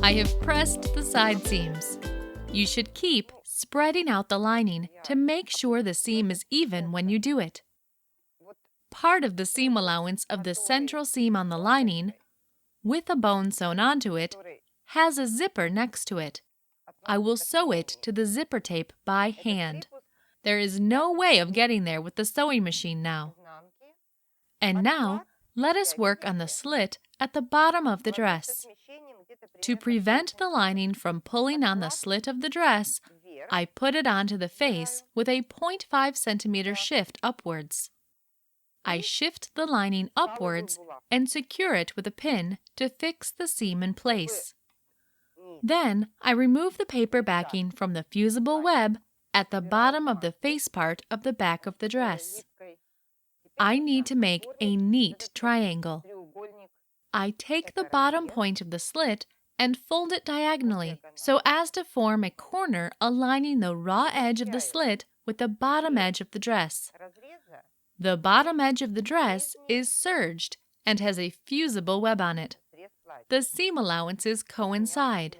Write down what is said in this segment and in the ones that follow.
I have pressed the side seams. You should keep spreading out the lining to make sure the seam is even when you do it. Part of the seam allowance of the central seam on the lining, with a bone sewn onto it, has a zipper next to it. I will sew it to the zipper tape by hand. There is no way of getting there with the sewing machine now. And now, let us work on the slit at the bottom of the dress. To prevent the lining from pulling on the slit of the dress, I put it onto the face with a 0.5 centimeter shift upwards. I shift the lining upwards and secure it with a pin to fix the seam in place. Then, I remove the paper backing from the fusible web at the bottom of the face part of the back of the dress. I need to make a neat triangle. I take the bottom point of the slit and fold it diagonally so as to form a corner aligning the raw edge of the slit with the bottom edge of the dress. The bottom edge of the dress is serged and has a fusible web on it. The seam allowances coincide: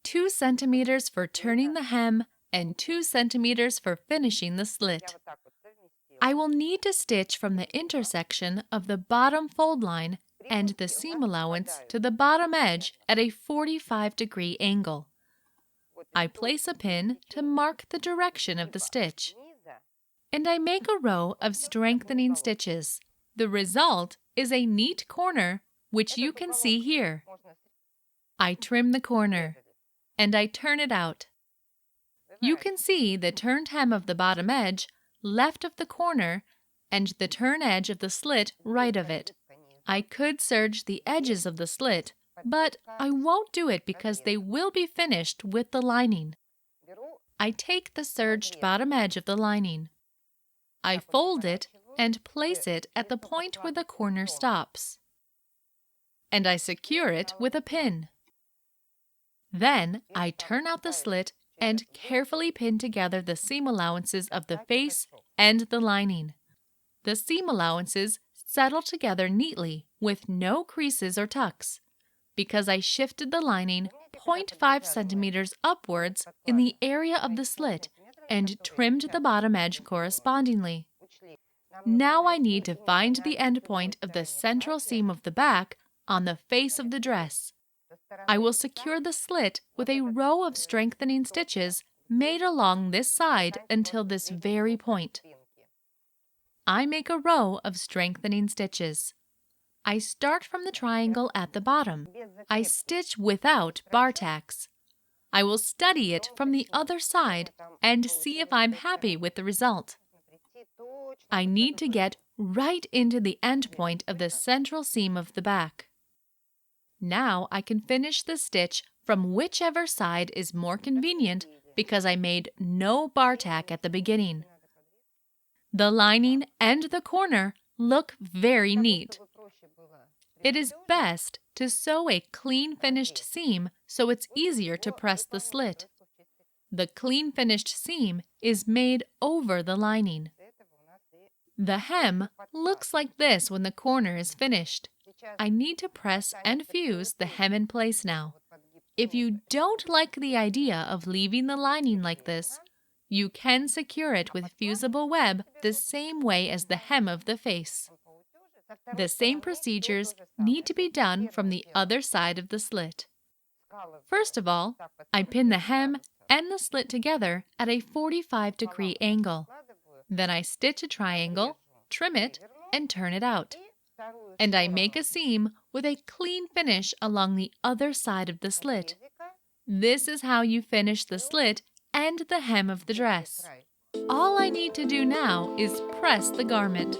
2 centimeters for turning the hem and 2 centimeters for finishing the slit. I will need to stitch from the intersection of the bottom fold line and the seam allowance to the bottom edge at a 45-degree angle. I place a pin to mark the direction of the stitch, and I make a row of strengthening stitches. The result is a neat corner, which you can see here. I trim the corner, and I turn it out. You can see the turned hem of the bottom edge left of the corner and the turn edge of the slit right of it. I could serge the edges of the slit, but I won't do it because they will be finished with the lining. I take the serged bottom edge of the lining. I fold it and place it at the point where the corner stops, and I secure it with a pin. Then I turn out the slit and carefully pin together the seam allowances of the face and the lining. The seam allowances settle together neatly with no creases or tucks, because I shifted the lining 0.5 centimeters upwards in the area of the slit and trimmed the bottom edge correspondingly. Now I need to find the end point of the central seam of the back on the face of the dress. I will secure the slit with a row of strengthening stitches made along this side until this very point. I make a row of strengthening stitches. I start from the triangle at the bottom. I stitch without bar tacks. I will study it from the other side and see if I'm happy with the result. I need to get right into the end point of the central seam of the back. Now I can finish the stitch from whichever side is more convenient because I made no bar tack at the beginning. The lining and the corner look very neat. It is best to sew a clean finished seam so it's easier to press the slit. The clean finished seam is made over the lining. The hem looks like this when the corner is finished. I need to press and fuse the hem in place now. If you don't like the idea of leaving the lining like this, you can secure it with fusible web the same way as the hem of the face. The same procedures need to be done from the other side of the slit. First of all, I pin the hem and the slit together at a 45-degree angle. Then I stitch a triangle, trim it, and turn it out. And I make a seam with a clean finish along the other side of the slit. This is how you finish the slit and the hem of the dress. All I need to do now is press the garment.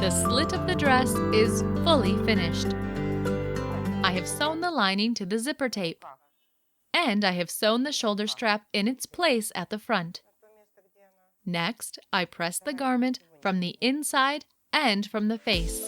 The slit of the dress is fully finished. I have sewn the lining to the zipper tape, and I have sewn the shoulder strap in its place at the front. Next, I press the garment from the inside and from the face.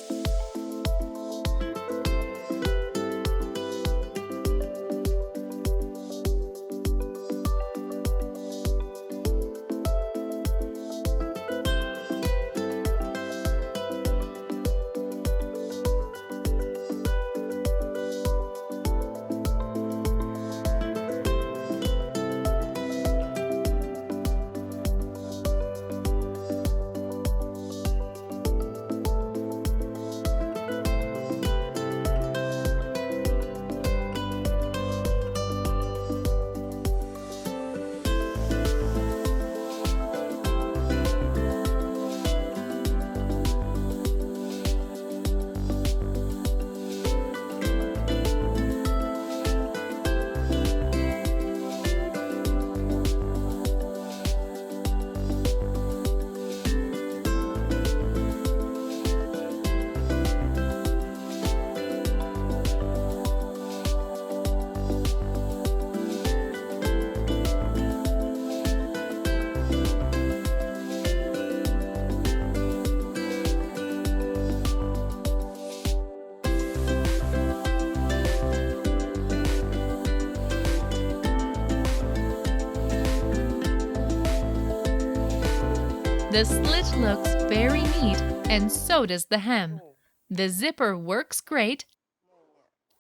The slit looks very neat, and so does the hem. The zipper works great,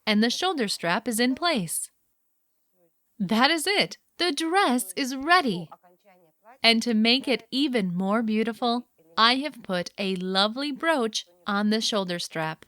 and the shoulder strap is in place. That is it! The dress is ready! And to make it even more beautiful, I have put a lovely brooch on the shoulder strap.